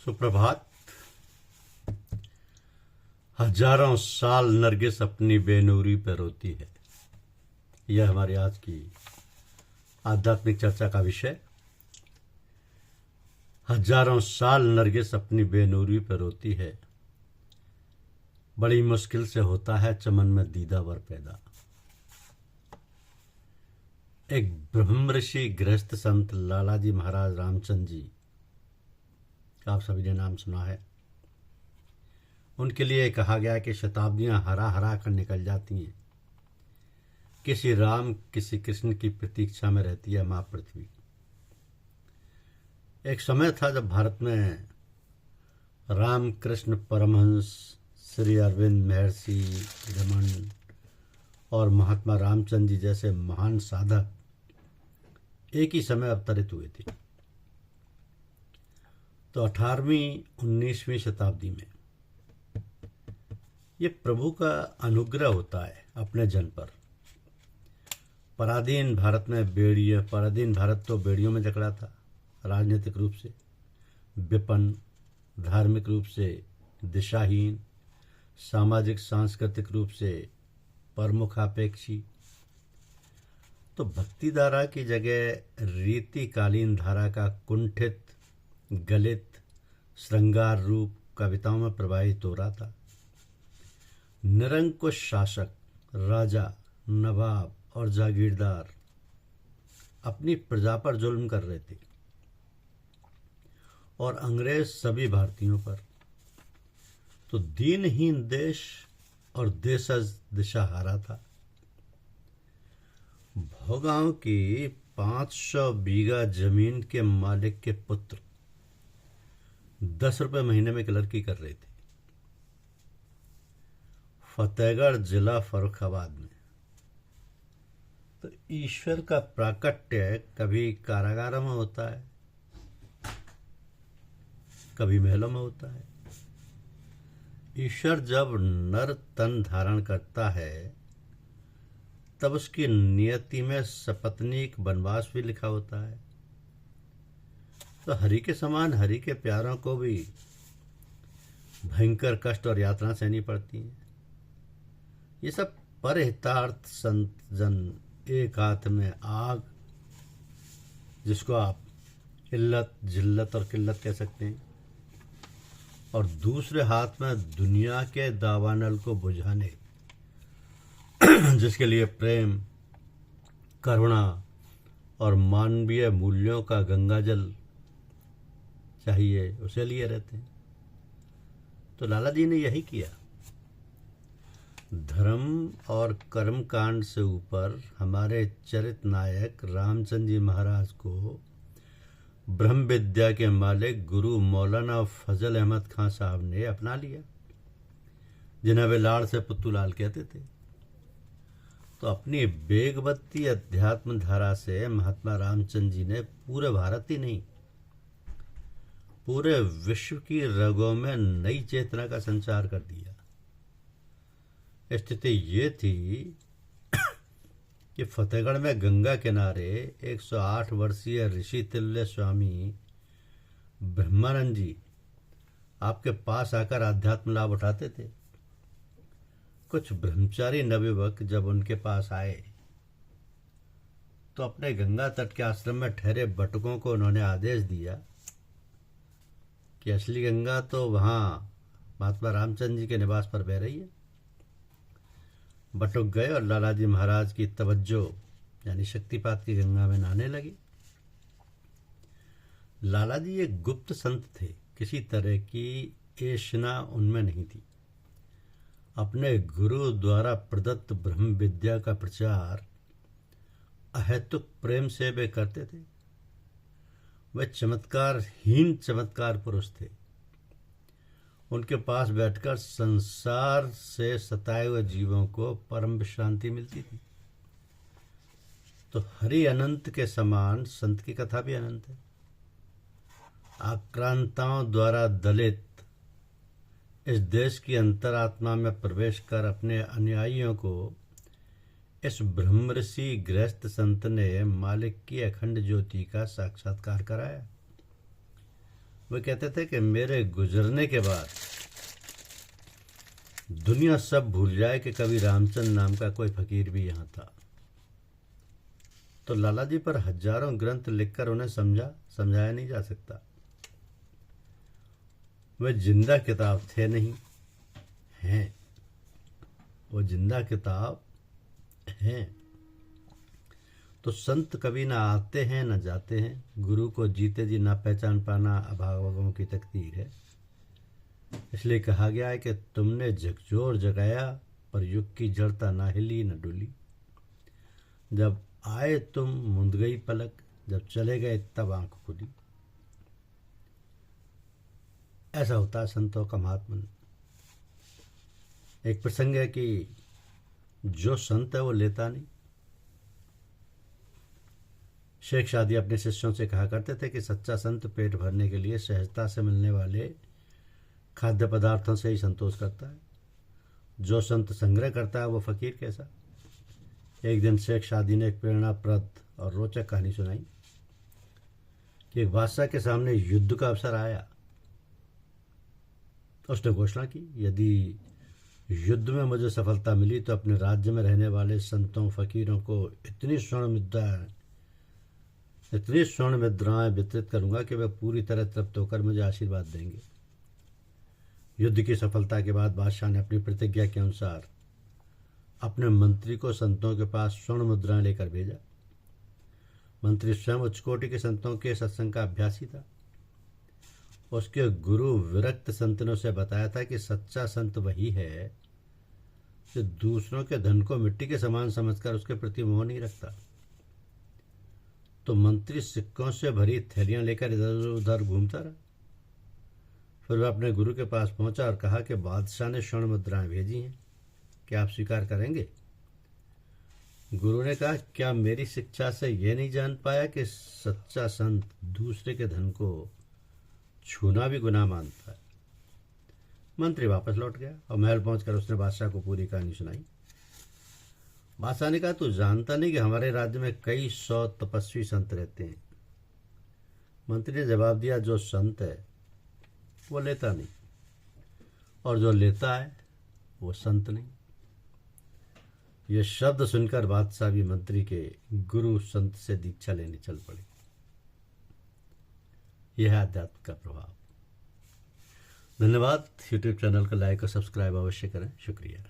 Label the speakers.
Speaker 1: सुप्रभात। हजारों साल नरगिस अपनी बेनूरी पर रोती है। यह हमारी आज की आध्यात्मिक चर्चा का विषय। हजारों साल नरगिस अपनी बेनूरी पर रोती है, बड़ी मुश्किल से होता है चमन में दीदावर पैदा। एक ब्रह्म ऋषि गृहस्थ संत लालाजी महाराज रामचंद्र जी का आप सभी ने नाम सुना है। उनके लिए कहा गया कि शताब्दियां हरा हरा कर निकल जाती हैं, किसी राम किसी कृष्ण की प्रतीक्षा में रहती है माँ पृथ्वी। एक समय था जब भारत में राम कृष्ण परमहंस, श्री अरविंद, महर्षि रमन और महात्मा रामचंद्र जी जैसे महान साधक एक ही समय अवतरित हुए थे। तो 18वीं 19वीं शताब्दी में ये प्रभु का अनुग्रह होता है अपने जन पर। पराधीन भारत तो बेड़ियों में जकड़ा था, राजनीतिक रूप से विपन्न, धार्मिक रूप से दिशाहीन, सामाजिक सांस्कृतिक रूप से परमुखापेक्षी। तो भक्ति धारा की जगह रीतिकालीन धारा का कुंठित, गलित श्रृंगार रूप कविताओं में प्रवाहित हो रहा था। निरंकुश शासक, राजा, नवाब और जागीरदार अपनी प्रजा पर जुल्म कर रहे थे और अंग्रेज सभी भारतीयों पर। तो दीनहीन देश और देशज दिशाहारा था। भोगांव की 500 बीघा जमीन के मालिक के पुत्र 10 रुपए महीने में एक लड़की कर रहे थे, फतेहगढ़ जिला फर्रुखाबाद में। तो ईश्वर का प्राकट्य कभी कारागारों में होता है, कभी महलों में होता है। ईश्वर जब नर तन धारण करता है तब उसकी नियति में सपत्नीक वनवास भी लिखा होता है। तो हरि के समान हरि के प्यारों को भी भयंकर कष्ट और यातना सहनी पड़ती है। ये सब परहितार्थ संत जन एक हाथ में आग, जिसको आप इल्लत, जिल्लत और किल्लत कह सकते हैं, और दूसरे हाथ में दुनिया के दावानल को बुझाने, जिसके लिए प्रेम, करुणा और मानवीय मूल्यों का गंगाजल चाहिए, उसे लिए रहते हैं। तो लाला जी ने यही किया। धर्म और कर्म कांड से ऊपर हमारे चरित नायक रामचंद्र जी महाराज को ब्रह्म विद्या के मालिक गुरु मौलाना फजल अहमद खां साहब ने अपना लिया, जिन्हें वे लाड़ से पुत्तूलाल कहते थे। तो अपनी बेगवती अध्यात्म धारा से महात्मा रामचंद्र जी ने पूरे भारत ही नहीं, पूरे विश्व की रगों में नई चेतना का संचार कर दिया। स्थिति ये थी कि फतेहगढ़ में गंगा किनारे 108 वर्षीय ऋषि तुल्य स्वामी ब्रह्मानंद जी आपके पास आकर आध्यात्म लाभ उठाते थे। कुछ ब्रह्मचारी नवयुवक जब उनके पास आए तो अपने गंगा तट के आश्रम में ठहरे बटुकों को उन्होंने आदेश दिया कि असली गंगा तो वहां महात्मा रामचंद्र जी के निवास पर बह रही है। बटुक गए और लालाजी महाराज की तवज्जो यानी शक्तिपात की गंगा में नहाने लगे। लालाजी एक गुप्त संत थे, किसी तरह की ऐशना उनमें नहीं थी। अपने गुरु द्वारा प्रदत्त ब्रह्म विद्या का प्रचार अहेतुक प्रेम से वे करते थे। वे चमत्कारहीन चमत्कार पुरुष थे। उनके पास बैठकर संसार से सताए हुए जीवों को परम विश्रांति मिलती थी। तो हरि अनंत के समान संत की कथा भी अनंत है। आक्रांताओं द्वारा दलित इस देश की अंतरात्मा में प्रवेश कर अपने अनुयायियों को इस ब्रह्मऋषि गृहस्थ संत ने मालिक की अखंड ज्योति का साक्षात्कार कराया। वे कहते थे कि मेरे गुजरने के बाद दुनिया सब भूल जाए कि कभी रामचंद्र नाम का कोई फकीर भी यहाँ था। तो लाला जी पर हजारों ग्रंथ लिखकर उन्हें समझाया नहीं जा सकता। वे जिंदा किताब थे नहीं, हैं। वो जिंदा किताब हैं। तो संत कभी ना आते हैं ना जाते हैं। गुरु को जीते जी ना पहचान पाना अभावकों की तकदीर है। इसलिए कहा गया है कि तुमने झकझोर जगाया पर युग की जड़ता ना हिली न डुली। जब आए तुम मुंद गई पलक, जब चले गए तब आंख खुली। ऐसा होता है संतों का महात्मन। एक प्रसंग है कि जो संत है वो लेता नहीं। शेख शादी अपने शिष्यों से कहा करते थे कि सच्चा संत पेट भरने के लिए सहजता से मिलने वाले खाद्य पदार्थों से ही संतोष करता है। जो संत संग्रह करता है वो फकीर कैसा। एक दिन शेख शादी ने एक प्रेरणाप्रद और रोचक कहानी सुनाई कि एक बादशाह के सामने युद्ध का अवसर आया। उसने घोषणा की, यदि युद्ध में मुझे सफलता मिली तो अपने राज्य में रहने वाले संतों फकीरों को इतनी स्वर्ण मुद्राएं वितरित करूंगा कि वे पूरी तरह तृप्त होकर मुझे आशीर्वाद देंगे। युद्ध की सफलता के बाद बादशाह ने अपनी प्रतिज्ञा के अनुसार अपने मंत्री को संतों के पास स्वर्ण मुद्राएं लेकर भेजा। मंत्री स्वयं उच्च कोटि के संतों के सत्संग का अभ्यासी था। उसके गुरु विरक्त संत ने उसे बताया था कि सच्चा संत वही है जो दूसरों के धन को मिट्टी के समान समझकर उसके प्रति मोह नहीं रखता। तो मंत्री सिक्कों से भरी थैलियां लेकर इधर उधर घूमता रहा। फिर वह अपने गुरु के पास पहुंचा और कहा कि बादशाह ने स्वर्ण मुद्राएं भेजी हैं, क्या आप स्वीकार करेंगे। गुरु ने कहा, क्या मेरी शिक्षा से यह नहीं जान पाया कि सच्चा संत दूसरे के धन को छूना भी गुनाह मानता है। मंत्री वापस लौट गया और महल पहुंचकर उसने बादशाह को पूरी कहानी सुनाई। बादशाह ने कहा, तू जानता नहीं कि हमारे राज्य में कई 100 तपस्वी संत रहते हैं। मंत्री ने जवाब दिया, जो संत है वो लेता नहीं और जो लेता है वो संत नहीं। ये शब्द सुनकर बादशाह भी मंत्री के गुरु संत से दीक्षा लेने चल पड़े। यह है अध्यात्म का प्रभाव। धन्यवाद। यूट्यूब चैनल को लाइक और सब्सक्राइब अवश्य करें। शुक्रिया।